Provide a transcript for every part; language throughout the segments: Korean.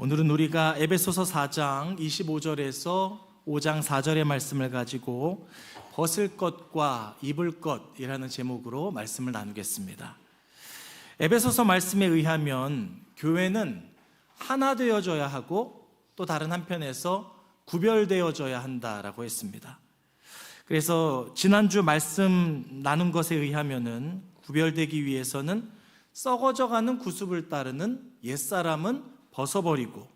오늘은 우리가 에베소서 4장 25절에서 5장 4절의 말씀을 가지고 벗을 것과 입을 것이라는 제목으로 말씀을 나누겠습니다. 에베소서 말씀에 의하면 교회는 하나 되어져야 하고 또 다른 한편에서 구별되어져야 한다라고 했습니다. 그래서 지난주 말씀 나눈 것에 의하면은 구별되기 위해서는 썩어져가는 구습을 따르는 옛사람은 벗어버리고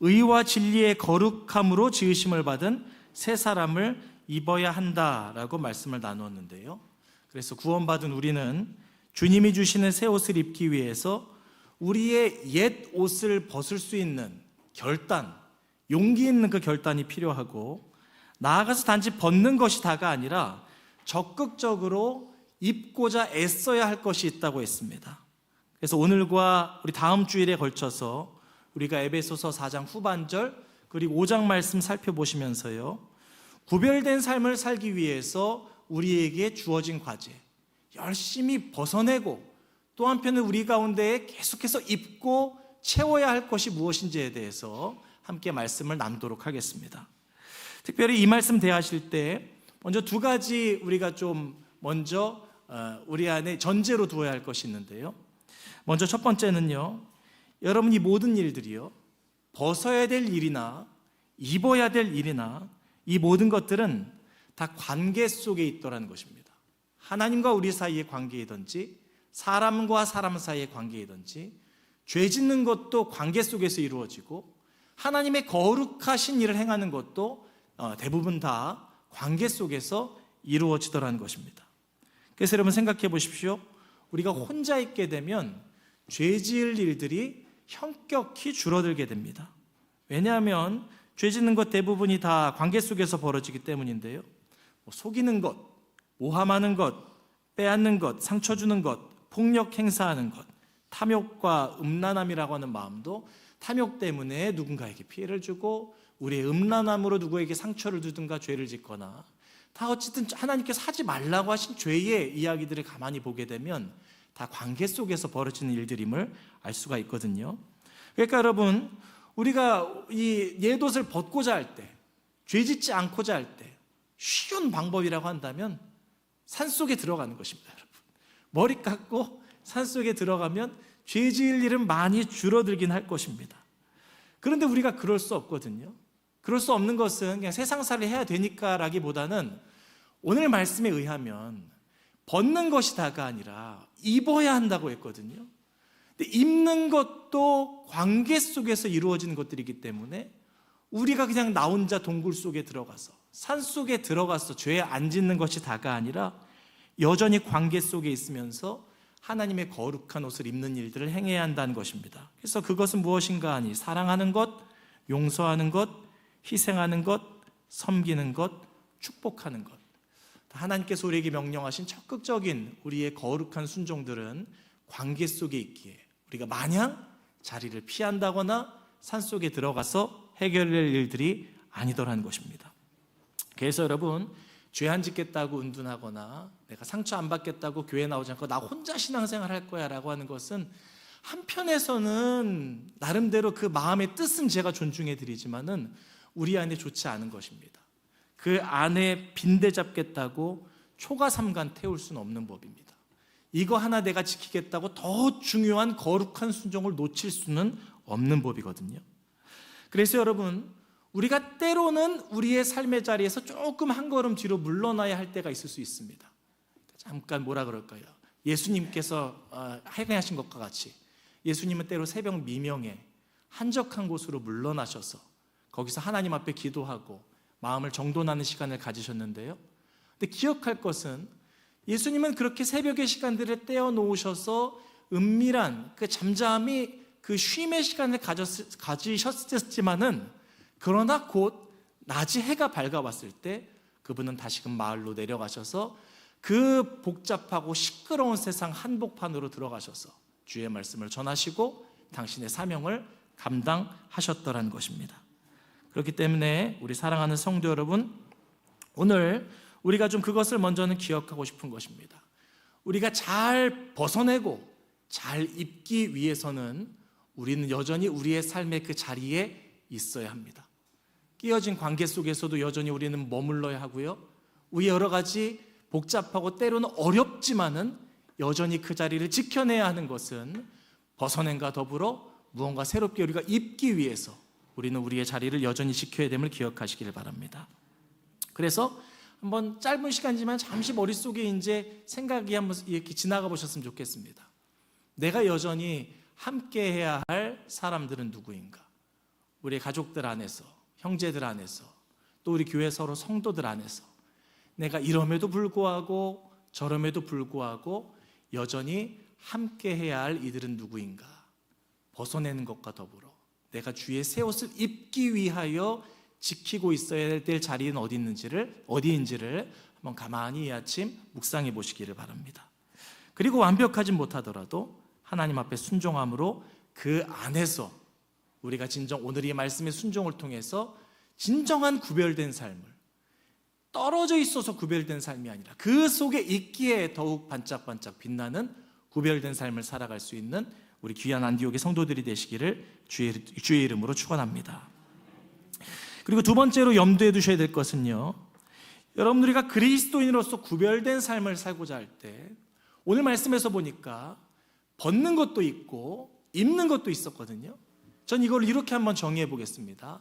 의와 진리의 거룩함으로 지으심을 받은 새 사람을 입어야 한다라고 말씀을 나누었는데요. 그래서 구원받은 우리는 주님이 주시는 새 옷을 입기 위해서 우리의 옛 옷을 벗을 수 있는 결단, 용기 있는 그 결단이 필요하고, 나아가서 단지 벗는 것이 다가 아니라 적극적으로 입고자 애써야 할 것이 있다고 했습니다. 그래서 오늘과 우리 다음 주일에 걸쳐서 우리가 에베소서 4장 후반절 그리고 5장 말씀 살펴보시면서요, 구별된 삶을 살기 위해서 우리에게 주어진 과제, 열심히 벗어내고 또 한편은 우리 가운데에 계속해서 입고 채워야 할 것이 무엇인지에 대해서 함께 말씀을 나누도록 하겠습니다. 특별히 이 말씀 대하실 때 먼저 두 가지 우리가 좀 먼저 우리 안에 전제로 두어야 할 것이 있는데요. 먼저 첫 번째는요, 여러분 이 모든 일들이요, 벗어야 될 일이나 입어야 될 일이나 이 모든 것들은 다 관계 속에 있더라는 것입니다. 하나님과 우리 사이의 관계이든지 사람과 사람 사이의 관계이든지 죄 짓는 것도 관계 속에서 이루어지고 하나님의 거룩하신 일을 행하는 것도 대부분 다 관계 속에서 이루어지더라는 것입니다. 그래서 여러분 생각해 보십시오. 우리가 혼자 있게 되면 죄 지을 일들이 현격히 줄어들게 됩니다. 왜냐하면 죄 짓는 것 대부분이 다 관계 속에서 벌어지기 때문인데요. 속이는 것, 모함하는 것, 빼앗는 것, 상처 주는 것, 폭력 행사하는 것, 탐욕과 음란함이라고 하는 마음도 탐욕 때문에 누군가에게 피해를 주고 우리의 음란함으로 누구에게 상처를 주든가 죄를 짓거나, 다 어쨌든 하나님께서 하지 말라고 하신 죄의 이야기들을 가만히 보게 되면 다 관계 속에서 벌어지는 일들임을 알 수가 있거든요. 그러니까 여러분, 우리가 이 옛옷을 벗고자 할 때, 죄 짓지 않고자 할 때 쉬운 방법이라고 한다면 산속에 들어가는 것입니다. 여러분, 머리 깎고 산속에 들어가면 죄 지을 일은 많이 줄어들긴 할 것입니다. 그런데 우리가 그럴 수 없거든요. 그럴 수 없는 것은 그냥 세상살이 해야 되니까 라기보다는 오늘 말씀에 의하면 벗는 것이 다가 아니라 입어야 한다고 했거든요. 근데 입는 것도 관계 속에서 이루어지는 것들이기 때문에 우리가 그냥 나 혼자 동굴 속에 들어가서 산 속에 들어가서 죄 안 짓는 것이 다가 아니라 여전히 관계 속에 있으면서 하나님의 거룩한 옷을 입는 일들을 행해야 한다는 것입니다. 그래서 그것은 무엇인가 하니 사랑하는 것, 용서하는 것, 희생하는 것, 섬기는 것, 축복하는 것. 하나님께서 우리에게 명령하신 적극적인 우리의 거룩한 순종들은 관계 속에 있기에 우리가 마냥 자리를 피한다거나 산속에 들어가서 해결될 일들이 아니더라는 것입니다. 그래서 여러분, 죄 안 짓겠다고 은둔하거나 내가 상처 안 받겠다고 교회 나오지 않고 나 혼자 신앙생활 할 거야 라고 하는 것은 한편에서는 나름대로 그 마음의 뜻은 제가 존중해 드리지만은 우리 안에 좋지 않은 것입니다. 그 안에 빈대 잡겠다고 초가삼간 태울 수는 없는 법입니다. 이거 하나 내가 지키겠다고 더 중요한 거룩한 순종을 놓칠 수는 없는 법이거든요. 그래서 여러분, 우리가 때로는 우리의 삶의 자리에서 조금 한 걸음 뒤로 물러나야 할 때가 있을 수 있습니다. 잠깐 뭐라 그럴까요? 예수님께서 행하신 것과 같이 예수님은 때로 새벽 미명에 한적한 곳으로 물러나셔서 거기서 하나님 앞에 기도하고 마음을 정돈하는 시간을 가지셨는데요. 근데 기억할 것은 예수님은 그렇게 새벽의 시간들을 떼어 놓으셔서 은밀한 그 잠잠히 그 쉼의 시간을 가지셨지만은, 그러나 곧 낮이 해가 밝아왔을 때 그분은 다시금 마을로 내려가셔서 그 복잡하고 시끄러운 세상 한복판으로 들어가셔서 주의 말씀을 전하시고 당신의 사명을 감당하셨더라는 것입니다. 그렇기 때문에 우리 사랑하는 성도 여러분, 오늘 우리가 좀 그것을 먼저는 기억하고 싶은 것입니다. 우리가 잘 벗어내고 잘 입기 위해서는 우리는 여전히 우리의 삶의 그 자리에 있어야 합니다. 끼어진 관계 속에서도 여전히 우리는 머물러야 하고요. 우리 여러 가지 복잡하고 때로는 어렵지만은 여전히 그 자리를 지켜내야 하는 것은 벗어냄과 더불어 무언가 새롭게 우리가 입기 위해서 우리는 우리의 자리를 여전히 지켜야 됨을 기억하시길 바랍니다. 그래서 한번 짧은 시간이지만 잠시 머릿속에 이제 생각이 한번 이렇게 지나가 보셨으면 좋겠습니다. 내가 여전히 함께 해야 할 사람들은 누구인가? 우리 가족들 안에서, 형제들 안에서, 또 우리 교회 서로 성도들 안에서 내가 이럼에도 불구하고 저럼에도 불구하고 여전히 함께 해야 할 이들은 누구인가? 벗어내는 것과 더불어 내가 주의 새 옷을 입기 위하여 지키고 있어야 될 자리는 어디인지를 한번 가만히 이 아침 묵상해 보시기를 바랍니다. 그리고 완벽하지 못하더라도 하나님 앞에 순종함으로 그 안에서 우리가 오늘 이 말씀의 순종을 통해서 진정한 구별된 삶을, 떨어져 있어서 구별된 삶이 아니라 그 속에 있기에 더욱 반짝반짝 빛나는 구별된 삶을 살아갈 수 있는 우리 귀한 안디옥의 성도들이 되시기를 주의 이름으로 축원합니다. 그리고 두 번째로 염두에 두셔야 될 것은요, 여러분 우리가 그리스도인으로서 구별된 삶을 살고자 할 때 오늘 말씀에서 보니까 벗는 것도 있고 입는 것도 있었거든요. 전 이걸 이렇게 한번 정의해 보겠습니다.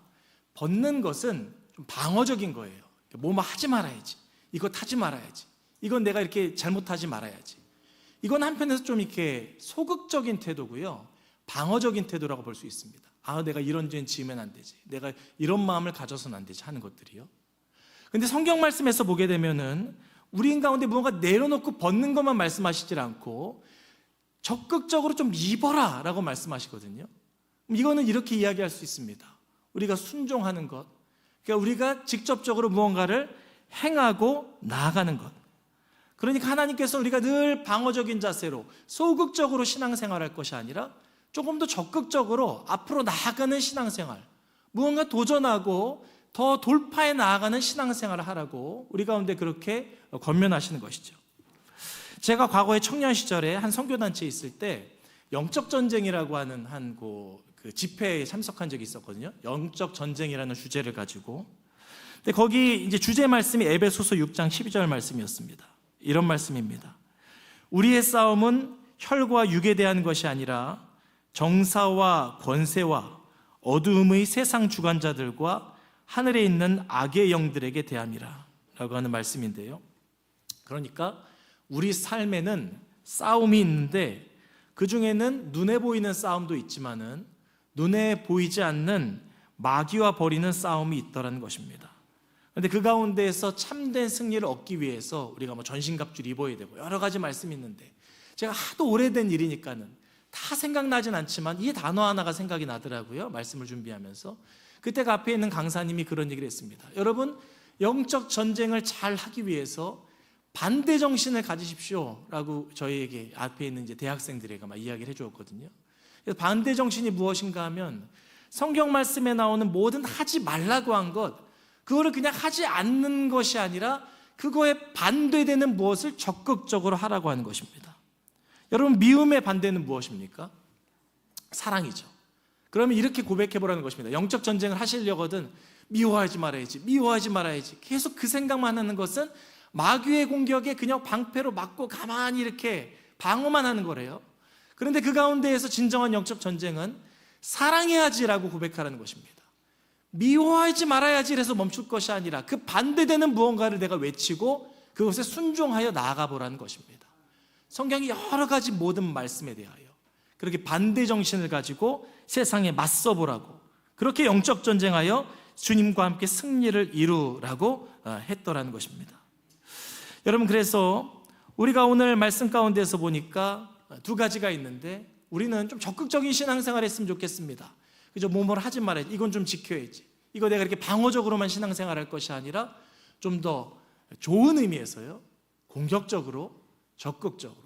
벗는 것은 좀 방어적인 거예요. 뭐뭐 하지 말아야지, 이거 타지 말아야지, 이건 내가 이렇게 잘못하지 말아야지. 이건 한편에서 좀 이렇게 소극적인 태도고요, 방어적인 태도라고 볼 수 있습니다. 내가 이런 죄는 지으면 안 되지, 내가 이런 마음을 가져서는 안 되지 하는 것들이요. 근데 성경 말씀에서 보게 되면은 우리 가운데 무언가 내려놓고 벗는 것만 말씀하시질 않고 적극적으로 좀 입어라 라고 말씀하시거든요. 이거는 이렇게 이야기할 수 있습니다. 우리가 순종하는 것, 그러니까 우리가 직접적으로 무언가를 행하고 나아가는 것. 그러니까 하나님께서 우리가 늘 방어적인 자세로 소극적으로 신앙생활할 것이 아니라 조금 더 적극적으로 앞으로 나아가는 신앙생활, 무언가 도전하고 더 돌파해 나아가는 신앙생활을 하라고 우리 가운데 그렇게 권면하시는 것이죠. 제가 과거에 청년 시절에 한 선교단체에 있을 때 영적 전쟁이라고 하는 그 집회에 참석한 적이 있었거든요. 영적 전쟁이라는 주제를 가지고. 근데 거기 이제 주제 말씀이 에베소서 6장 12절 말씀이었습니다. 이런 말씀입니다. 우리의 싸움은 혈과 육에 대한 것이 아니라 정사와 권세와 어두움의 세상 주관자들과 하늘에 있는 악의 영들에게 대함이라 라고 하는 말씀인데요. 그러니까 우리 삶에는 싸움이 있는데 그 중에는 눈에 보이는 싸움도 있지만은 눈에 보이지 않는 마귀와 벌이는 싸움이 있더라는 것입니다. 그런데 그 가운데에서 참된 승리를 얻기 위해서 우리가 전신갑주를 입어야 되고 여러 가지 말씀이 있는데 제가 하도 오래된 일이니까는 다 생각나진 않지만 이 단어 하나가 생각이 나더라고요. 말씀을 준비하면서 그때가 앞에 있는 강사님이 그런 얘기를 했습니다. 여러분, 영적 전쟁을 잘 하기 위해서 반대 정신을 가지십시오 라고 저희에게 앞에 있는 이제 대학생들에게 막 이야기를 해주었거든요. 그래서 반대 정신이 무엇인가 하면 성경 말씀에 나오는 모든 하지 말라고 한 것, 그거를 그냥 하지 않는 것이 아니라 그거에 반대되는 무엇을 적극적으로 하라고 하는 것입니다. 여러분, 미움의 반대는 무엇입니까? 사랑이죠. 그러면 이렇게 고백해 보라는 것입니다. 영적 전쟁을 하시려거든 미워하지 말아야지, 미워하지 말아야지, 계속 그 생각만 하는 것은 마귀의 공격에 그냥 방패로 맞고 가만히 이렇게 방어만 하는 거래요. 그런데 그 가운데에서 진정한 영적 전쟁은 사랑해야지라고 고백하라는 것입니다. 미워하지 말아야지 이래서 멈출 것이 아니라 그 반대되는 무언가를 내가 외치고 그것에 순종하여 나아가 보라는 것입니다. 성경이 여러 가지 모든 말씀에 대하여 그렇게 반대 정신을 가지고 세상에 맞서 보라고, 그렇게 영적 전쟁하여 주님과 함께 승리를 이루라고 했더라는 것입니다. 여러분, 그래서 우리가 오늘 말씀 가운데서 보니까 두 가지가 있는데 우리는 좀 적극적인 신앙생활 했으면 좋겠습니다. 그죠? 뭐뭘 하지 말아야지, 이건 좀 지켜야지, 이거 내가 이렇게 방어적으로만 신앙생활 할 것이 아니라 좀 더 좋은 의미에서요, 공격적으로, 적극적으로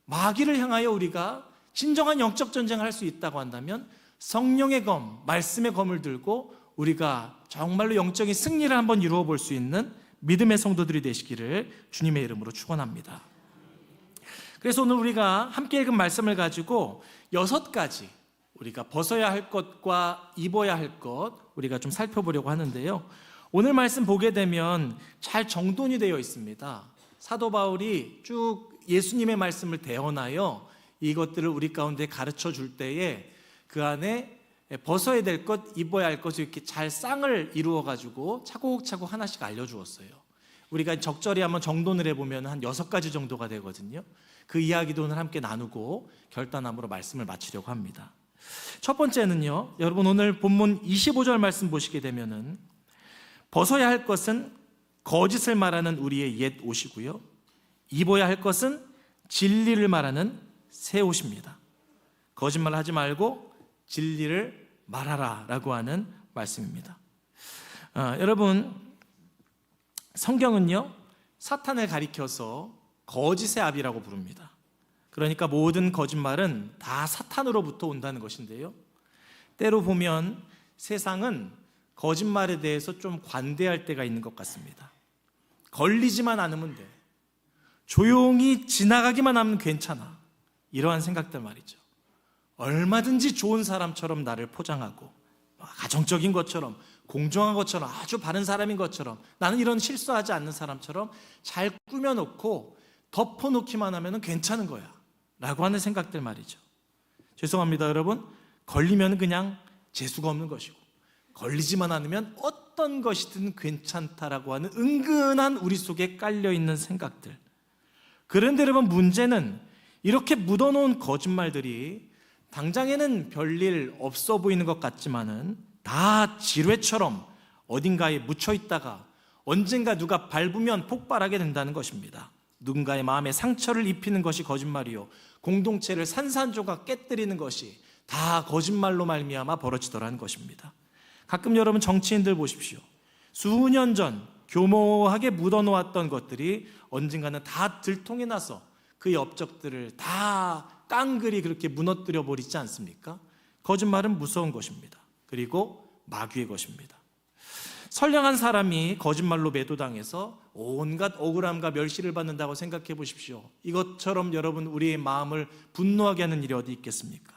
마귀를 향하여 우리가 진정한 영적 전쟁을 할 수 있다고 한다면 성령의 검, 말씀의 검을 들고 우리가 정말로 영적인 승리를 한번 이루어 볼 수 있는 믿음의 성도들이 되시기를 주님의 이름으로 축원합니다. 그래서 오늘 우리가 함께 읽은 말씀을 가지고 6가지, 우리가 벗어야 할 것과 입어야 할 것 우리가 좀 살펴보려고 하는데요. 오늘 말씀 보게 되면 잘 정돈이 되어 있습니다. 사도 바울이 쭉 예수님의 말씀을 대언하여 이것들을 우리 가운데 가르쳐 줄 때에 그 안에 벗어야 될 것, 입어야 할 것을 이렇게 잘 쌍을 이루어 가지고 차곡차곡 하나씩 알려주었어요. 우리가 적절히 한번 정돈을 해보면 한 6가지 정도가 되거든요. 그 이야기도 오늘 함께 나누고 결단함으로 말씀을 마치려고 합니다. 첫 번째는요, 여러분 오늘 본문 25절 말씀 보시게 되면은 벗어야 할 것은 거짓을 말하는 우리의 옛 옷이고요, 입어야 할 것은 진리를 말하는 새 옷입니다. 거짓말 하지 말고 진리를 말하라 라고 하는 말씀입니다. 여러분, 성경은요 사탄을 가리켜서 거짓의 아비라고 부릅니다. 그러니까 모든 거짓말은 다 사탄으로부터 온다는 것인데요, 때로 보면 세상은 거짓말에 대해서 좀 관대할 때가 있는 것 같습니다. 걸리지만 않으면 돼, 조용히 지나가기만 하면 괜찮아, 이러한 생각들 말이죠. 얼마든지 좋은 사람처럼 나를 포장하고 가정적인 것처럼, 공정한 것처럼, 아주 바른 사람인 것처럼, 나는 이런 실수하지 않는 사람처럼 잘 꾸며놓고 덮어놓기만 하면 괜찮은 거야 라고 하는 생각들 말이죠. 죄송합니다 여러분, 걸리면 그냥 재수가 없는 것이고, 걸리지만 않으면 어떤 것이든 괜찮다라고 하는 은근한 우리 속에 깔려있는 생각들. 그런데 여러분, 문제는 이렇게 묻어놓은 거짓말들이 당장에는 별일 없어 보이는 것 같지만은 다 지뢰처럼 어딘가에 묻혀있다가 언젠가 누가 밟으면 폭발하게 된다는 것입니다. 누군가의 마음에 상처를 입히는 것이 거짓말이요, 공동체를 산산조각 깨뜨리는 것이 다 거짓말로 말미암아 벌어지더라는 것입니다. 가끔 여러분 정치인들 보십시오. 수년 전 교모하게 묻어놓았던 것들이 언젠가는 다 들통이 나서 그 업적들을 다 깡그리 그렇게 무너뜨려 버리지 않습니까? 거짓말은 무서운 것입니다. 그리고 마귀의 것입니다. 선량한 사람이 거짓말로 매도당해서 온갖 억울함과 멸시를 받는다고 생각해 보십시오. 이것처럼 여러분 우리의 마음을 분노하게 하는 일이 어디 있겠습니까?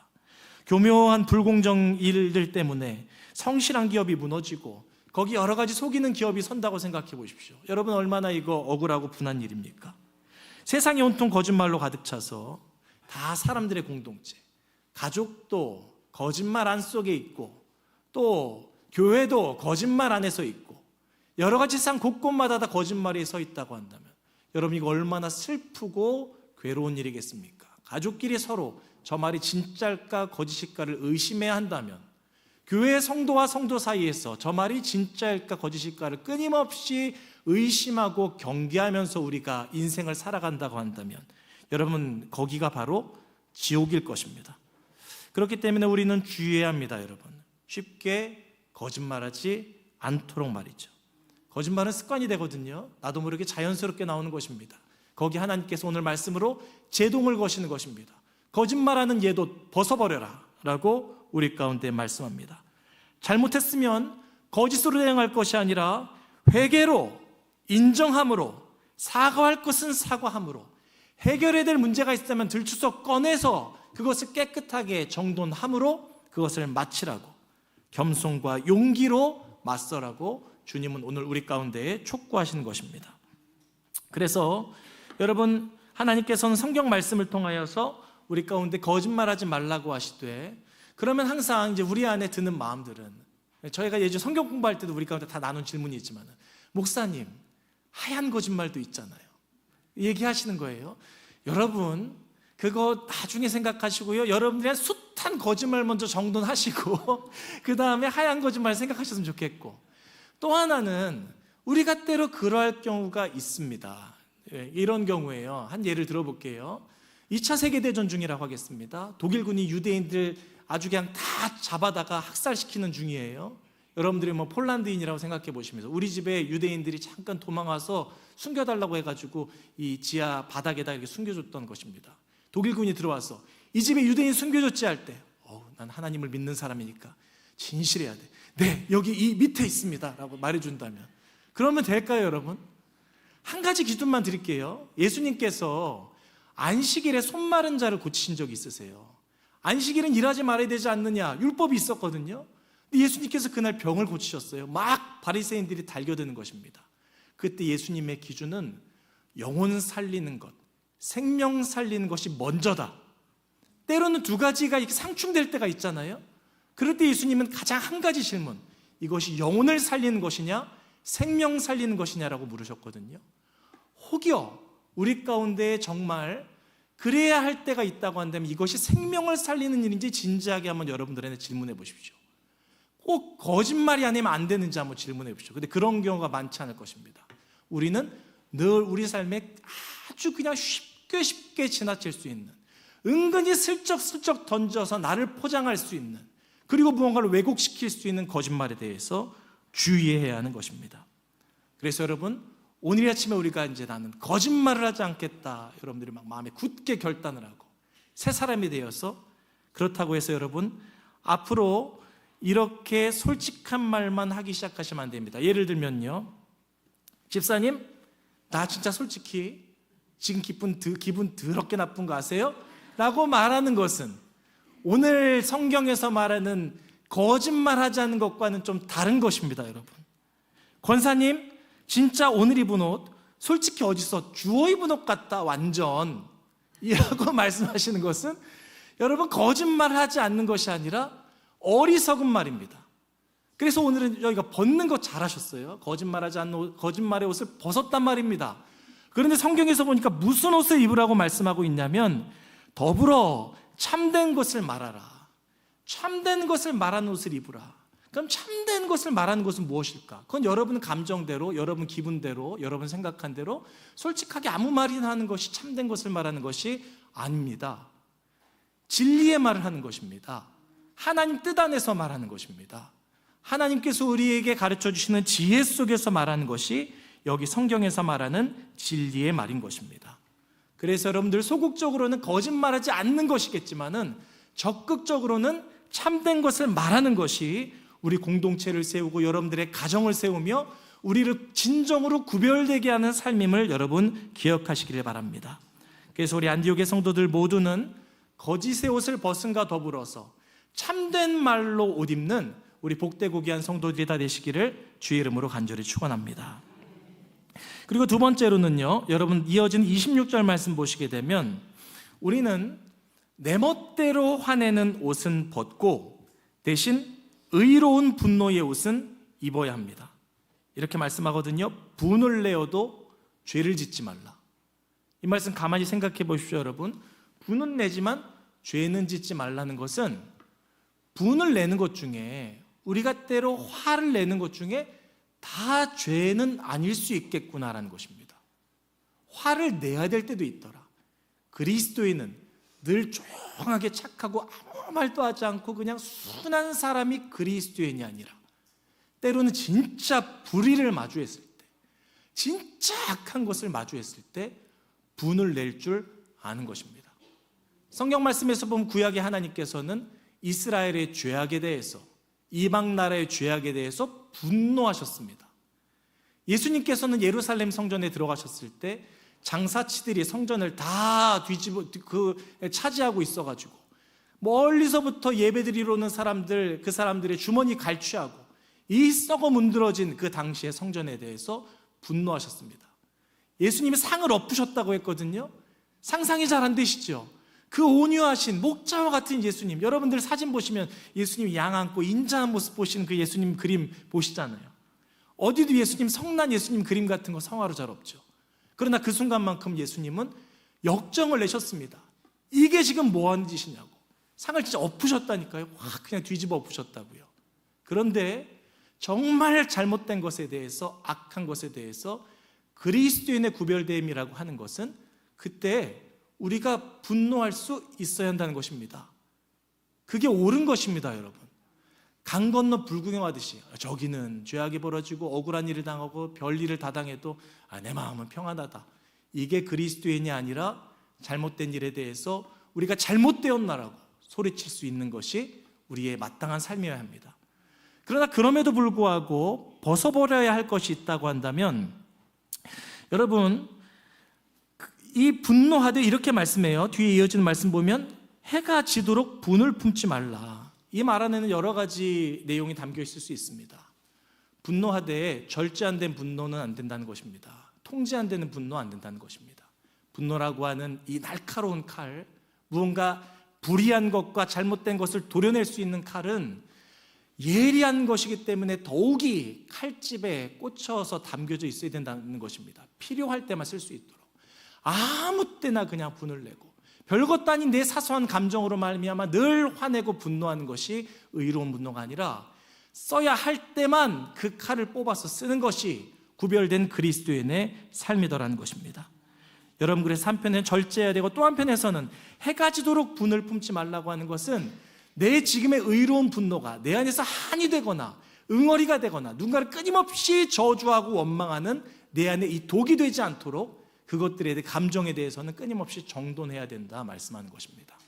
교묘한 불공정 일들 때문에 성실한 기업이 무너지고 거기 여러 가지 속이는 기업이 선다고 생각해 보십시오. 여러분 얼마나 이거 억울하고 분한 일입니까? 세상이 온통 거짓말로 가득 차서 다 사람들의 공동체, 가족도 거짓말 안 속에 있고, 또 교회도 거짓말 안에 서 있고, 여러 가지 세상 곳곳마다 다 거짓말이 서 있다고 한다면 여러분 이거 얼마나 슬프고 괴로운 일이겠습니까? 가족끼리 서로 저 말이 진짜일까 거짓일까를 의심해야 한다면, 교회 성도와 성도 사이에서 저 말이 진짜일까 거짓일까를 끊임없이 의심하고 경계하면서 우리가 인생을 살아간다고 한다면 여러분 거기가 바로 지옥일 것입니다. 그렇기 때문에 우리는 주의해야 합니다. 여러분, 쉽게 거짓말하지 않도록 말이죠. 거짓말은 습관이 되거든요. 나도 모르게 자연스럽게 나오는 것입니다. 거기 하나님께서 오늘 말씀으로 제동을 거시는 것입니다. 거짓말하는 예도 벗어버려라 라고 우리 가운데 말씀합니다. 잘못했으면 거짓으로 대응할 것이 아니라 회개로, 인정함으로, 사과할 것은 사과함으로, 해결해야 될 문제가 있다면 들추서 꺼내서 그것을 깨끗하게 정돈함으로 그것을 마치라고, 겸손과 용기로 맞서라고 주님은 오늘 우리 가운데에 촉구하시는 것입니다. 그래서 여러분, 하나님께서는 성경 말씀을 통하여서 우리 가운데 거짓말하지 말라고 하시되, 그러면 항상 이제 우리 안에 드는 마음들은, 저희가 예전 성경 공부할 때도 우리 가운데 다 나눈 질문이 있지만, 목사님 하얀 거짓말도 있잖아요. 얘기하시는 거예요. 여러분 그거 나중에 생각하시고요, 여러분들이 숱한 거짓말 먼저 정돈하시고 그 다음에 하얀 거짓말 생각하셨으면 좋겠고, 또 하나는 우리가 때로 그러할 경우가 있습니다. 이런 경우에요. 한 예를 들어볼게요. 2차 세계대전 중이라고 하겠습니다. 독일군이 유대인들 아주 그냥 다 잡아다가 학살시키는 중이에요. 여러분들이 뭐 폴란드인이라고 생각해 보시면서 우리 집에 유대인들이 잠깐 도망와서 숨겨달라고 해가지고 이 지하 바닥에다 이렇게 숨겨줬던 것입니다. 독일군이 들어와서 이 집에 유대인 숨겨줬지 할 때, 난 하나님을 믿는 사람이니까 진실해야 돼. 네, 여기 이 밑에 있습니다 라고 말해준다면 그러면 될까요 여러분? 한 가지 기준만 드릴게요. 예수님께서 안식일에 손 마른 자를 고치신 적이 있으세요. 안식일은 일하지 말아야 되지 않느냐, 율법이 있었거든요. 근데 예수님께서 그날 병을 고치셨어요. 막 바리새인들이 달겨드는 것입니다. 그때 예수님의 기준은 영혼 살리는 것, 생명 살리는 것이 먼저다. 때로는 두 가지가 이렇게 상충될 때가 있잖아요. 그럴 때 예수님은 가장 한 가지 질문, 이것이 영혼을 살리는 것이냐 생명 살리는 것이냐라고 물으셨거든요. 혹여 우리 가운데 정말 그래야 할 때가 있다고 한다면 이것이 생명을 살리는 일인지 진지하게 한번 여러분들한테 질문해 보십시오. 꼭 거짓말이 아니면 안 되는지 한번 질문해 보십시오. 근데 그런 경우가 많지 않을 것입니다. 우리는 늘 우리 삶에 아주 그냥 쉽게 지나칠 수 있는, 은근히 슬쩍슬쩍 던져서 나를 포장할 수 있는, 그리고 무언가를 왜곡시킬 수 있는 거짓말에 대해서 주의해야 하는 것입니다. 그래서 여러분, 오늘 아침에 우리가 이제 나는 거짓말을 하지 않겠다, 여러분들이 막 마음에 굳게 결단을 하고 새 사람이 되어서, 그렇다고 해서 여러분 앞으로 이렇게 솔직한 말만 하기 시작하시면 안 됩니다. 예를 들면요, 집사님, 나 진짜 솔직히 지금 기분 더럽게 나쁜 거 아세요? 라고 말하는 것은 오늘 성경에서 말하는 거짓말하지 않는 것과는 좀 다른 것입니다. 여러분, 권사님, 진짜 오늘 입은 옷 솔직히 어디서 주워 입은 옷 같다, 완전 이라고 말씀하시는 것은 여러분 거짓말하지 않는 것이 아니라 어리석은 말입니다. 그래서 오늘은 여기가 벗는 거 잘하셨어요. 거짓말하지 않는 옷, 거짓말의 옷을 벗었단 말입니다. 그런데 성경에서 보니까 무슨 옷을 입으라고 말씀하고 있냐면 더불어 참된 것을 말하라. 참된 것을 말하는 옷을 입으라. 그럼 참된 것을 말하는 것은 무엇일까? 그건 여러분 감정대로, 여러분 기분대로, 여러분 생각한 대로 솔직하게 아무 말이나 하는 것이 참된 것을 말하는 것이 아닙니다. 진리의 말을 하는 것입니다. 하나님 뜻 안에서 말하는 것입니다. 하나님께서 우리에게 가르쳐 주시는 지혜 속에서 말하는 것이 여기 성경에서 말하는 진리의 말인 것입니다. 그래서 여러분들 소극적으로는 거짓말하지 않는 것이겠지만은 적극적으로는 참된 것을 말하는 것이 우리 공동체를 세우고 여러분들의 가정을 세우며 우리를 진정으로 구별되게 하는 삶임을 여러분 기억하시기를 바랍니다. 그래서 우리 안디옥의 성도들 모두는 거짓의 옷을 벗음과 더불어서 참된 말로 옷 입는 우리 복되고 귀한 성도들이 다 되시기를 주의 이름으로 간절히 축원합니다. 그리고 두 번째로는요, 여러분 이어진 26절 말씀 보시게 되면 우리는 내 멋대로 화내는 옷은 벗고 대신 의로운 분노의 옷은 입어야 합니다. 이렇게 말씀하거든요. 분을 내어도 죄를 짓지 말라. 이 말씀 가만히 생각해 보십시오. 여러분, 분은 내지만 죄는 짓지 말라는 것은 분을 내는 것 중에, 우리가 때로 화를 내는 것 중에 다 죄는 아닐 수 있겠구나라는 것입니다. 화를 내야 될 때도 있더라. 그리스도인은 늘 조용하게 착하고 아무 말도 하지 않고 그냥 순한 사람이 그리스도인이 아니라 때로는 진짜 불의를 마주했을 때, 진짜 악한 것을 마주했을 때 분을 낼 줄 아는 것입니다. 성경 말씀에서 보면 구약의 하나님께서는 이스라엘의 죄악에 대해서, 이방 나라의 죄악에 대해서 분노하셨습니다. 예수님께서는 예루살렘 성전에 들어가셨을 때 장사치들이 성전을 다 차지하고 있어가지고 멀리서부터 예배드리러 오는 사람들, 그 사람들의 주머니 갈취하고 이 썩어 문드러진 그 당시의 성전에 대해서 분노하셨습니다. 예수님이 상을 엎으셨다고 했거든요. 상상이 잘 안 되시죠? 그 온유하신 목자와 같은 예수님, 여러분들 사진 보시면 예수님 양 안고 인자한 모습 보시는 그 예수님 그림 보시잖아요. 어디도 예수님, 성난 예수님 그림 같은 거 성화로 잘 없죠. 그러나 그 순간만큼 예수님은 역정을 내셨습니다. 이게 지금 뭐 하는 짓이냐고. 상을 진짜 엎으셨다니까요. 확 그냥 뒤집어 엎으셨다고요. 그런데 정말 잘못된 것에 대해서, 악한 것에 대해서 그리스도인의 구별됨이라고 하는 것은 그때 우리가 분노할 수 있어야 한다는 것입니다. 그게 옳은 것입니다. 여러분, 강 건너 불구경하듯이 저기는 죄악이 벌어지고 억울한 일을 당하고 별일을 다 당해도 내 마음은 평안하다, 이게 그리스도인이 아니라 잘못된 일에 대해서 우리가 잘못되었나라고 소리칠 수 있는 것이 우리의 마땅한 삶이어야 합니다. 그러나 그럼에도 불구하고 벗어버려야 할 것이 있다고 한다면, 여러분, 이 분노하되 이렇게 말씀해요. 뒤에 이어지는 말씀 보면 해가 지도록 분을 품지 말라. 이 말 안에는 여러 가지 내용이 담겨 있을 수 있습니다. 분노하되 절제 안 된 분노는 안 된다는 것입니다. 통제 안 되는 분노 안 된다는 것입니다. 분노라고 하는 이 날카로운 칼, 무언가 불의한 것과 잘못된 것을 도려낼 수 있는 칼은 예리한 것이기 때문에 더욱이 칼집에 꽂혀서 담겨져 있어야 된다는 것입니다. 필요할 때만 쓸 수 있도록. 아무 때나 그냥 분을 내고 별것도 아닌 내 사소한 감정으로 말미암아 늘 화내고 분노하는 것이 의로운 분노가 아니라 써야 할 때만 그 칼을 뽑아서 쓰는 것이 구별된 그리스도인의 삶이더라는 것입니다. 여러분, 그래서 한편에는 절제해야 되고 또 한편에서는 해가 지도록 분을 품지 말라고 하는 것은 내 지금의 의로운 분노가 내 안에서 한이 되거나 응어리가 되거나 누군가를 끊임없이 저주하고 원망하는 내 안에 이 독이 되지 않도록 그것들에 대해 감정에 대해서는 끊임없이 정돈해야 된다 말씀하는 것입니다.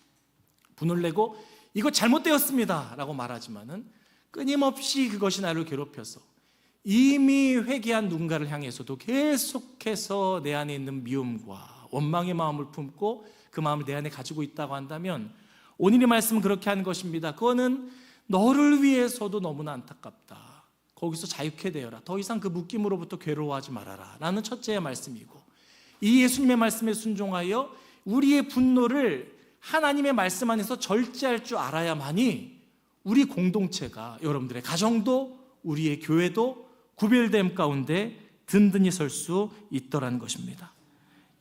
분을 내고 이거 잘못되었습니다 라고 말하지만은 끊임없이 그것이 나를 괴롭혀서 이미 회개한 누군가를 향해서도 계속해서 내 안에 있는 미움과 원망의 마음을 품고 그 마음을 내 안에 가지고 있다고 한다면 오늘의 말씀은 그렇게 하는 것입니다. 그거는 너를 위해서도 너무나 안타깝다. 거기서 자유케 되어라. 더 이상 그 묶임으로부터 괴로워하지 말아라 라는 첫째의 말씀이고, 이 예수님의 말씀에 순종하여 우리의 분노를 하나님의 말씀 안에서 절제할 줄 알아야만이 우리 공동체가, 여러분들의 가정도 우리의 교회도 구별됨 가운데 든든히 설 수 있더라는 것입니다.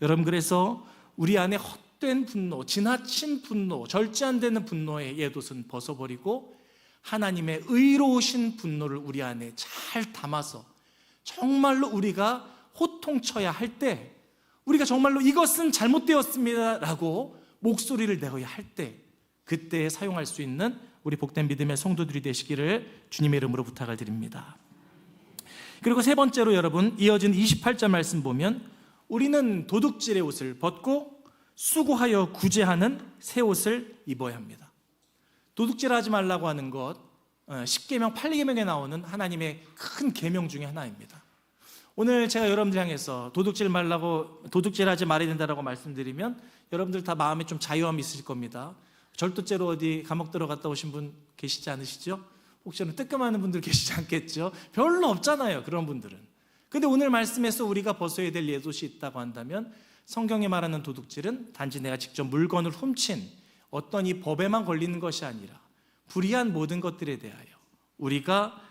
여러분, 그래서 우리 안에 헛된 분노, 지나친 분노, 절제 안 되는 분노의 예돛은 벗어버리고 하나님의 의로우신 분노를 우리 안에 잘 담아서 정말로 우리가 호통쳐야 할 때, 우리가 정말로 이것은 잘못되었습니다 라고 목소리를 내어야 할 때, 그때 사용할 수 있는 우리 복된 믿음의 성도들이 되시기를 주님의 이름으로 부탁을 드립니다. 그리고 세 번째로 여러분, 이어진 28절 말씀 보면 우리는 도둑질의 옷을 벗고 수고하여 구제하는 새 옷을 입어야 합니다. 도둑질하지 말라고 하는 것, 10계명, 8계명에 나오는 하나님의 큰 계명 중에 하나입니다. 오늘 제가 여러분들 향해서 도둑질하지 말아야 된다고 말씀드리면 여러분들 다 마음에 좀 자유함이 있으실 겁니다. 절도죄로 어디 감옥 들어갔다 오신 분 계시지 않으시죠? 혹시나 뜨끔하는 분들 계시지 않겠죠? 별로 없잖아요, 그런 분들은. 근데 오늘 말씀에서 우리가 벗어야 될 예돛이 있다고 한다면 성경에 말하는 도둑질은 단지 내가 직접 물건을 훔친 어떤 이 법에만 걸리는 것이 아니라 불의한 모든 것들에 대하여 우리가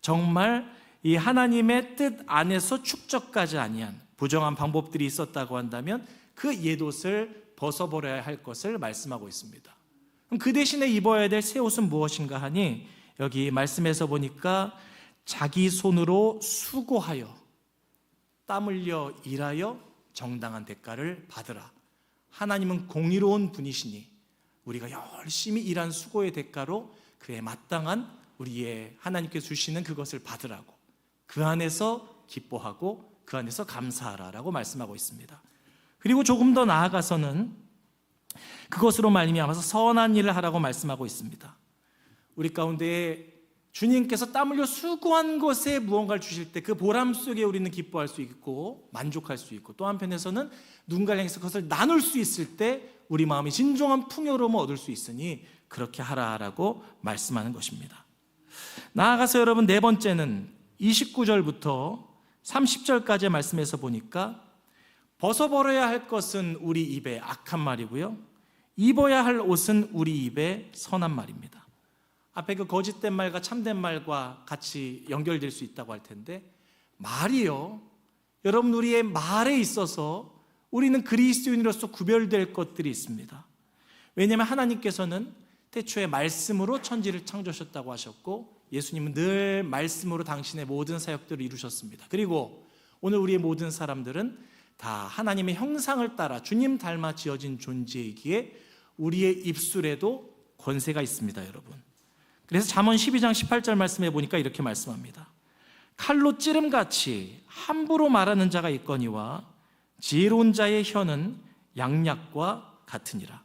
정말 이 하나님의 뜻 안에서 축적까지 아니한 부정한 방법들이 있었다고 한다면 그 예돛을 벗어버려야 할 것을 말씀하고 있습니다. 그럼 그 대신에 입어야 될 새 옷은 무엇인가 하니 여기 말씀에서 보니까 자기 손으로 수고하여 땀 흘려 일하여 정당한 대가를 받으라. 하나님은 공의로운 분이시니 우리가 열심히 일한 수고의 대가로 그에 마땅한 우리의 하나님께서 주시는 그것을 받으라고, 그 안에서 기뻐하고 그 안에서 감사하라라고 말씀하고 있습니다. 그리고 조금 더 나아가서는 그것으로 말미암아서 선한 일을 하라고 말씀하고 있습니다. 우리 가운데 주님께서 땀 흘려 수고한 것에 무언가를 주실 때 그 보람 속에 우리는 기뻐할 수 있고 만족할 수 있고, 또 한편에서는 누군가를 향해서 그것을 나눌 수 있을 때 우리 마음이 진정한 풍요로움을 얻을 수 있으니 그렇게 하라라고 말씀하는 것입니다. 나아가서 여러분, 네 번째는 29절부터 30절까지의 말씀에서 보니까 벗어버려야 할 것은 우리 입에 악한 말이고요, 입어야 할 옷은 우리 입에 선한 말입니다. 앞에 그 거짓된 말과 참된 말과 같이 연결될 수 있다고 할 텐데, 말이요, 여러분, 우리의 말에 있어서 우리는 그리스도인으로서 구별될 것들이 있습니다. 왜냐하면 하나님께서는 태초에 말씀으로 천지를 창조하셨다고 하셨고, 예수님은 늘 말씀으로 당신의 모든 사역들을 이루셨습니다. 그리고 오늘 우리의 모든 사람들은 다 하나님의 형상을 따라 주님 닮아 지어진 존재이기에 우리의 입술에도 권세가 있습니다, 여러분. 그래서 잠언 12장 18절 말씀해 보니까 이렇게 말씀합니다. 칼로 찌름같이 함부로 말하는 자가 있거니와 지혜로운 자의 혀는 양약과 같으니라.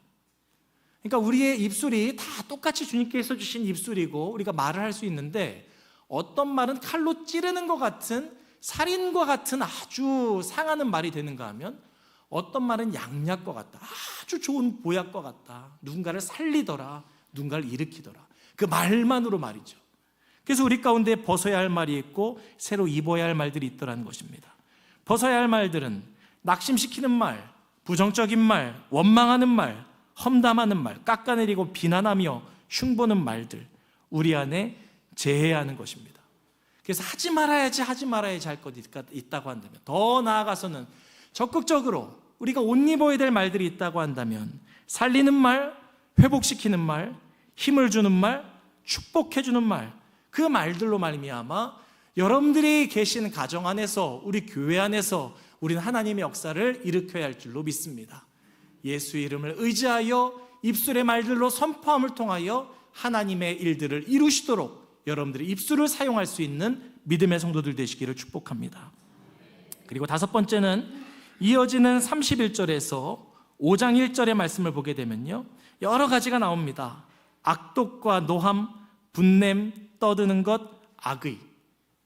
그러니까 우리의 입술이 다 똑같이 주님께서 주신 입술이고 우리가 말을 할 수 있는데, 어떤 말은 칼로 찌르는 것 같은, 살인과 같은 아주 상하는 말이 되는가 하면, 어떤 말은 양약과 같다. 아주 좋은 보약과 같다. 누군가를 살리더라. 누군가를 일으키더라. 그 말만으로 말이죠. 그래서 우리 가운데 벗어야 할 말이 있고 새로 입어야 할 말들이 있더라는 것입니다. 벗어야 할 말들은 낙심시키는 말, 부정적인 말, 원망하는 말, 험담하는 말, 깎아내리고 비난하며 흉보는 말들, 우리 안에 제해야 하는 것입니다. 그래서 하지 말아야지 할 것이 있다고 한다면, 더 나아가서는 적극적으로 우리가 옷 입어야 될 말들이 있다고 한다면, 살리는 말, 회복시키는 말, 힘을 주는 말, 축복해 주는 말, 그 말들로 말미암아 여러분들이 계신 가정 안에서, 우리 교회 안에서 우리는 하나님의 역사를 일으켜야 할 줄로 믿습니다. 예수의 이름을 의지하여 입술의 말들로 선포함을 통하여 하나님의 일들을 이루시도록 여러분들이 입술을 사용할 수 있는 믿음의 성도들 되시기를 축복합니다. 그리고 다섯 번째는 이어지는 31절에서 5장 1절의 말씀을 보게 되면요, 여러 가지가 나옵니다. 악독과 노함, 분냄, 떠드는 것, 악의,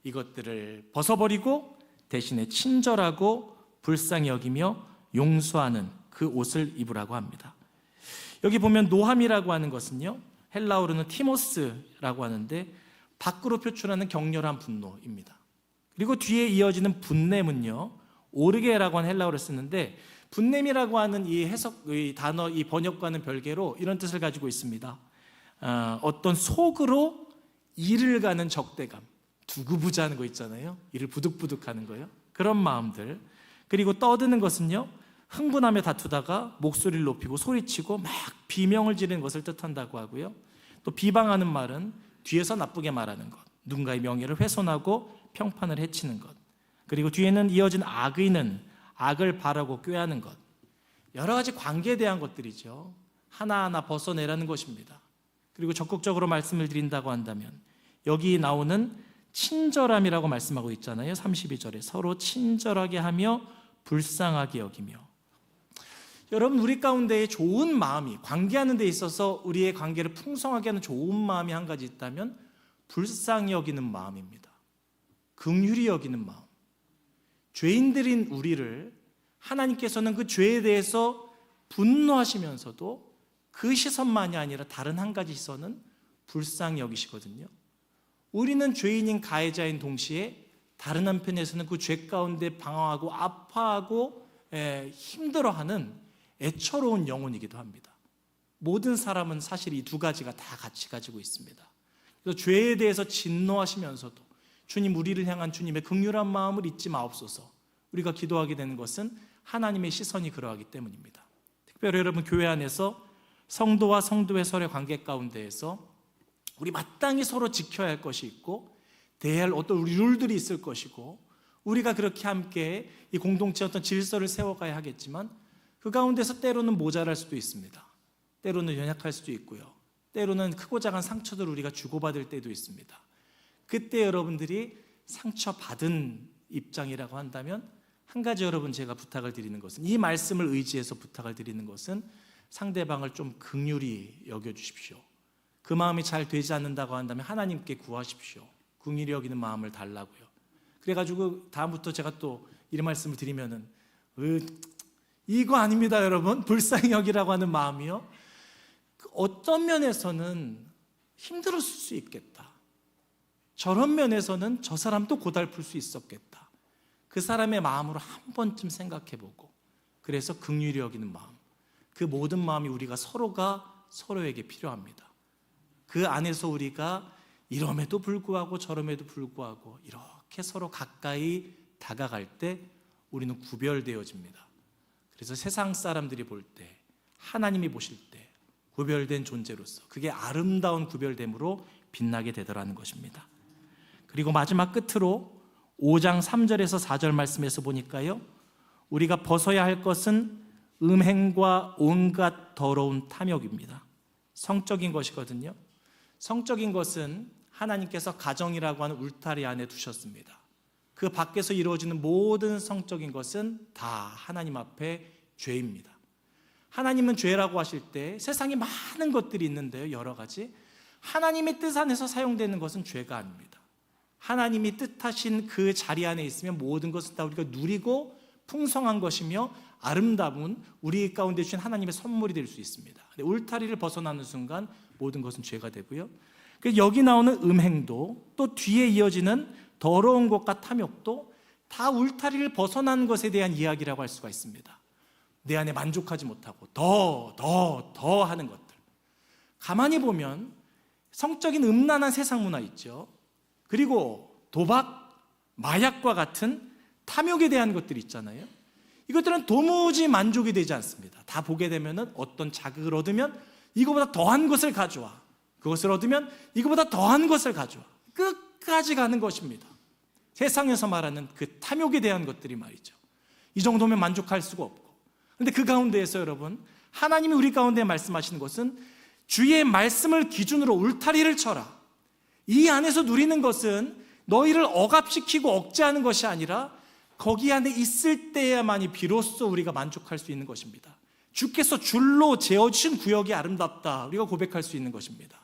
이것들을 벗어버리고 대신에 친절하고 불쌍히 여기며 용서하는 그 옷을 입으라고 합니다. 여기 보면 노함이라고 하는 것은요, 헬라어로는 티모스라고 하는데 밖으로 표출하는 격렬한 분노입니다. 그리고 뒤에 이어지는 분냄은요, 오르게라고 하는 헬라어를 쓰는데, 분냄이라고 하는 이 해석, 이 단어, 이 번역과는 별개로 이런 뜻을 가지고 있습니다. 어떤 속으로 이를 가는 적대감, 두구부자하는 거 있잖아요. 이를 부득부득 하는 거예요. 그런 마음들. 그리고 떠드는 것은요, 흥분하며 다투다가 목소리를 높이고 소리치고 막 비명을 지르는 것을 뜻한다고 하고요. 또 비방하는 말은 뒤에서 나쁘게 말하는 것, 누군가의 명예를 훼손하고 평판을 해치는 것. 그리고 뒤에는 이어진 악의는 악을 바라고 꾀하는 것. 여러 가지 관계에 대한 것들이죠. 하나하나 벗어내라는 것입니다. 그리고 적극적으로 말씀을 드린다고 한다면 여기 나오는 친절함이라고 말씀하고 있잖아요. 32절에 서로 친절하게 하며 불쌍하게 여기며. 여러분, 우리 가운데에 좋은 마음이, 관계하는 데 있어서 우리의 관계를 풍성하게 하는 좋은 마음이 한 가지 있다면 불쌍히 여기는 마음입니다. 긍휼히 여기는 마음. 죄인들인 우리를 하나님께서는 그 죄에 대해서 분노하시면서도 그 시선만이 아니라 다른 한 가지 시선은 불쌍히 여기시거든요. 우리는 죄인인 가해자인 동시에 다른 한편에서는 그 죄 가운데 방황하고 아파하고 힘들어하는 애처로운 영혼이기도 합니다. 모든 사람은 사실 이 두 가지가 다 같이 가지고 있습니다. 그래서 죄에 대해서 진노하시면서도 주님, 우리를 향한 주님의 긍휼한 마음을 잊지 마옵소서. 우리가 기도하게 되는 것은 하나님의 시선이 그러하기 때문입니다. 특별히 여러분, 교회 안에서 성도와 성도의 서로의 관계 가운데에서 우리 마땅히 서로 지켜야 할 것이 있고 대해야 할 어떤 우리 룰들이 있을 것이고, 우리가 그렇게 함께 이 공동체의 어떤 질서를 세워가야 하겠지만 그 가운데서 때로는 모자랄 수도 있습니다. 때로는 연약할 수도 있고요. 때로는 크고 작은 상처들을 우리가 주고받을 때도 있습니다. 그때 여러분들이 상처받은 입장이라고 한다면 한 가지 여러분 제가 부탁을 드리는 것은, 이 말씀을 의지해서 부탁을 드리는 것은 상대방을 좀 긍휼히 여겨주십시오. 그 마음이 잘 되지 않는다고 한다면 하나님께 구하십시오. 긍휼히 여기는 마음을 달라고요. 그래가지고 다음부터 제가 또 이런 말씀을 드리면은 이거 아닙니다, 여러분. 불쌍히 여기라고 하는 마음이요, 어떤 면에서는 힘들었을 수 있겠다. 저런 면에서는 저 사람도 고달플 수 있었겠다. 그 사람의 마음으로 한 번쯤 생각해보고, 그래서 긍휼히 여기는 마음, 그 모든 마음이 우리가 서로가 서로에게 필요합니다. 그 안에서 우리가 이럼에도 불구하고 저럼에도 불구하고 이렇게 서로 가까이 다가갈 때 우리는 구별되어집니다. 그래서 세상 사람들이 볼 때, 하나님이 보실 때 구별된 존재로서 그게 아름다운 구별됨으로 빛나게 되더라는 것입니다. 그리고 마지막 끝으로 5장 3절에서 4절 말씀에서 보니까요, 우리가 벗어야 할 것은 음행과 온갖 더러운 탐욕입니다. 성적인 것이거든요. 성적인 것은 하나님께서 가정이라고 하는 울타리 안에 두셨습니다. 그 밖에서 이루어지는 모든 성적인 것은 다 하나님 앞에 죄입니다. 하나님은 죄라고 하실 때 세상에 많은 것들이 있는데요, 여러 가지. 하나님의 뜻 안에서 사용되는 것은 죄가 아닙니다. 하나님이 뜻하신 그 자리 안에 있으면 모든 것을 다 우리가 누리고 풍성한 것이며 아름다운 우리 가운데 주신 하나님의 선물이 될 수 있습니다. 울타리를 벗어나는 순간 모든 것은 죄가 되고요. 여기 나오는 음행도 또 뒤에 이어지는 더러운 것과 탐욕도 다 울타리를 벗어나는 것에 대한 이야기라고 할 수가 있습니다. 내 안에 만족하지 못하고 더 하는 것들. 가만히 보면 성적인 음란한 세상 문화 있죠. 그리고 도박, 마약과 같은 탐욕에 대한 것들이 있잖아요. 이것들은 도무지 만족이 되지 않습니다. 다 보게 되면 어떤 자극을 얻으면 이거보다 더한 것을 가져와. 그것을 얻으면 이거보다 더한 것을 가져와. 끝까지 가는 것입니다. 세상에서 말하는 그 탐욕에 대한 것들이 말이죠. 이 정도면 만족할 수가 없고. 그런데 그 가운데에서 여러분, 하나님이 우리 가운데 말씀하시는 것은 주의 말씀을 기준으로 울타리를 쳐라. 이 안에서 누리는 것은 너희를 억압시키고 억제하는 것이 아니라 거기 안에 있을 때야만이 비로소 우리가 만족할 수 있는 것입니다. 주께서 줄로 재어주신 구역이 아름답다, 우리가 고백할 수 있는 것입니다.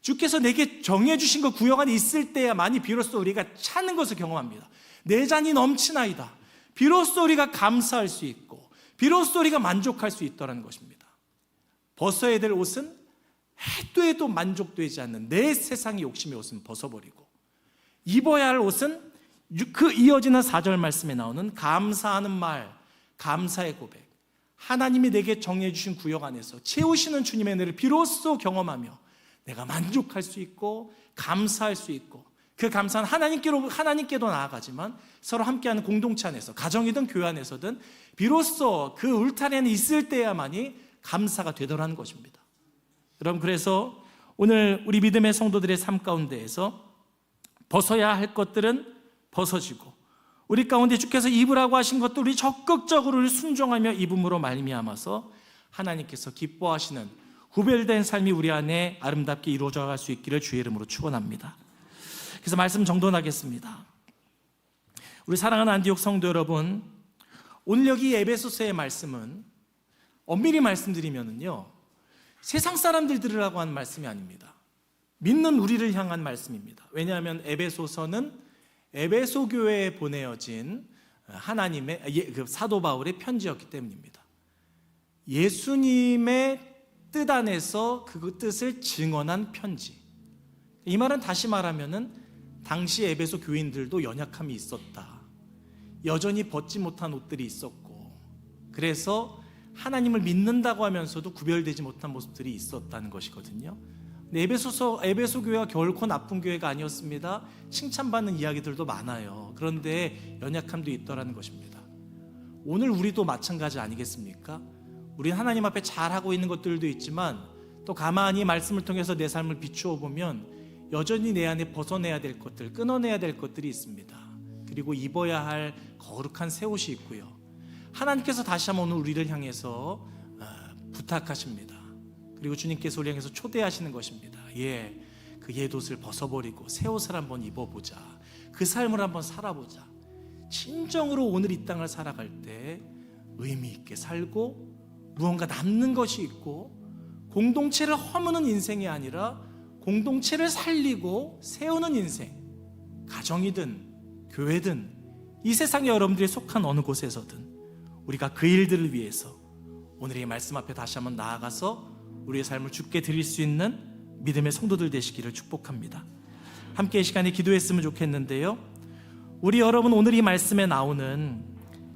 주께서 내게 정해주신 그 구역 안에 있을 때야만이 비로소 우리가 차는 것을 경험합니다. 내 잔이 넘치나이다. 비로소 우리가 감사할 수 있고 비로소 우리가 만족할 수 있다는 것입니다. 벗어야 될 옷은 해도 해도 만족되지 않는 내 세상의 욕심의 옷은 벗어버리고, 입어야 할 옷은 그 이어지는 4절 말씀에 나오는 감사하는 말, 감사의 고백, 하나님이 내게 정해 주신 구역 안에서 채우시는 주님의 은혜를 비로소 경험하며 내가 만족할 수 있고 감사할 수 있고, 그 감사는 하나님께도 나아가지만 서로 함께하는 공동체 안에서, 가정이든 교회 안에서든 비로소 그 울타리 안에 있을 때야만이 감사가 되더라는 것입니다. 여러분, 그래서 오늘 우리 믿음의 성도들의 삶 가운데에서 벗어야 할 것들은 벗어지고, 우리 가운데 주께서 입으라고 하신 것도 우리 적극적으로 순종하며 입음으로 말미암아서 하나님께서 기뻐하시는 구별된 삶이 우리 안에 아름답게 이루어져 갈 수 있기를 주의 이름으로 축원합니다. 그래서 말씀 정돈하겠습니다. 우리 사랑하는 안디옥 성도 여러분, 오늘 여기 에베소서의 말씀은 엄밀히 말씀드리면요, 세상 사람들 들으라고 하는 말씀이 아닙니다. 믿는 우리를 향한 말씀입니다. 왜냐하면 에베소서는 에베소 교회에 보내어진 하나님의 사도 바울의 편지였기 때문입니다. 예수님의 뜻 안에서 그 뜻을 증언한 편지. 이 말은 다시 말하면은 당시 에베소 교인들도 연약함이 있었다. 여전히 벗지 못한 옷들이 있었고, 그래서 하나님을 믿는다고 하면서도 구별되지 못한 모습들이 있었다는 것이거든요. 에베소 교회가 결코 나쁜 교회가 아니었습니다. 칭찬받는 이야기들도 많아요. 그런데 연약함도 있더라는 것입니다. 오늘 우리도 마찬가지 아니겠습니까? 우리는 하나님 앞에 잘하고 있는 것들도 있지만 또 가만히 말씀을 통해서 내 삶을 비추어 보면 여전히 내 안에 벗어내야 될 것들, 끊어내야 될 것들이 있습니다. 그리고 입어야 할 거룩한 새 옷이 있고요. 하나님께서 다시 한번 오늘 우리를 향해서 부탁하십니다. 그리고 주님께서 우리 향해서 초대하시는 것입니다. 그 옛옷을 벗어버리고 새 옷을 한번 입어보자. 그 삶을 한번 살아보자. 진정으로 오늘 이 땅을 살아갈 때 의미 있게 살고 무언가 남는 것이 있고, 공동체를 허무는 인생이 아니라 공동체를 살리고 세우는 인생, 가정이든 교회든 이 세상에 여러분들이 속한 어느 곳에서든 우리가 그 일들을 위해서 오늘 이 말씀 앞에 다시 한번 나아가서 우리의 삶을 주께 드릴 수 있는 믿음의 성도들 되시기를 축복합니다. 함께 이 시간에 기도했으면 좋겠는데요, 우리 여러분 오늘 이 말씀에 나오는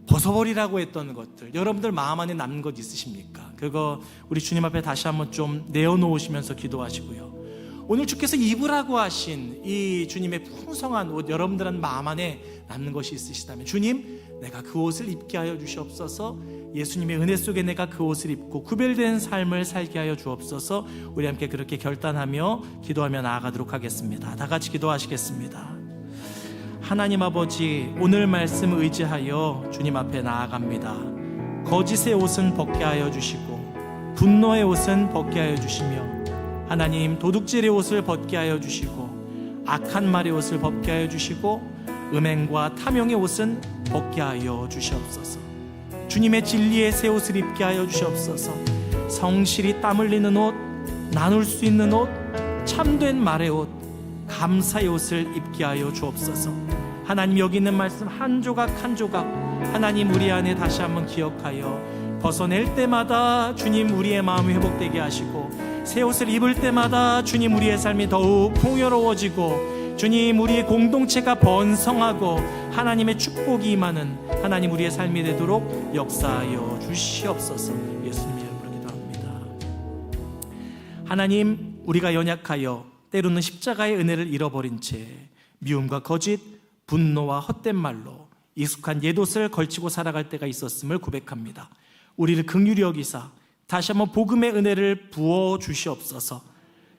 벗어버리라고 했던 것들, 여러분들 마음 안에 남는 것 있으십니까? 그거 우리 주님 앞에 다시 한번 좀 내어놓으시면서 기도하시고요. 오늘 주께서 입으라고 하신 이 주님의 풍성한 옷, 여러분들은 마음 안에 남는 것이 있으시다면, 주님, 내가 그 옷을 입게 하여 주시옵소서. 예수님의 은혜 속에 내가 그 옷을 입고 구별된 삶을 살게 하여 주옵소서. 우리 함께 그렇게 결단하며 기도하며 나아가도록 하겠습니다. 다 같이 기도하시겠습니다. 하나님 아버지, 오늘 말씀 의지하여 주님 앞에 나아갑니다. 거짓의 옷은 벗게 하여 주시고 분노의 옷은 벗게 하여 주시며, 하나님, 도둑질의 옷을 벗게 하여 주시고 악한 말의 옷을 벗게 하여 주시고 음행과 탐욕의 옷은 벗게 하여 주시옵소서. 주님의 진리의 새 옷을 입게 하여 주시옵소서. 성실히 땀 흘리는 옷, 나눌 수 있는 옷, 참된 말의 옷, 감사의 옷을 입게 하여 주옵소서. 하나님, 여기 있는 말씀 한 조각 한 조각 하나님 우리 안에 다시 한번 기억하여 벗어낼 때마다 주님 우리의 마음이 회복되게 하시고, 새 옷을 입을 때마다 주님 우리의 삶이 더욱 풍요로워지고, 주님 우리의 공동체가 번성하고 하나님의 축복이 임하는 하나님 우리의 삶이 되도록 역사하여 주시옵소서. 예수님 이름으로 기도합니다. 하나님, 우리가 연약하여 때로는 십자가의 은혜를 잃어버린 채 미움과 거짓, 분노와 헛된 말로 익숙한 옛옷을 걸치고 살아갈 때가 있었음을 고백합니다. 우리를 긍휼히 여기사 다시 한번 복음의 은혜를 부어 주시옵소서.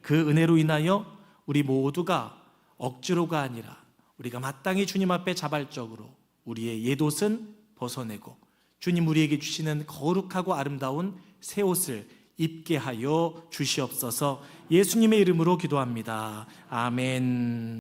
그 은혜로 인하여 우리 모두가 억지로가 아니라 우리가 마땅히 주님 앞에 자발적으로 우리의 옛옷은 벗어내고 주님 우리에게 주시는 거룩하고 아름다운 새 옷을 입게 하여 주시옵소서. 예수님의 이름으로 기도합니다. 아멘.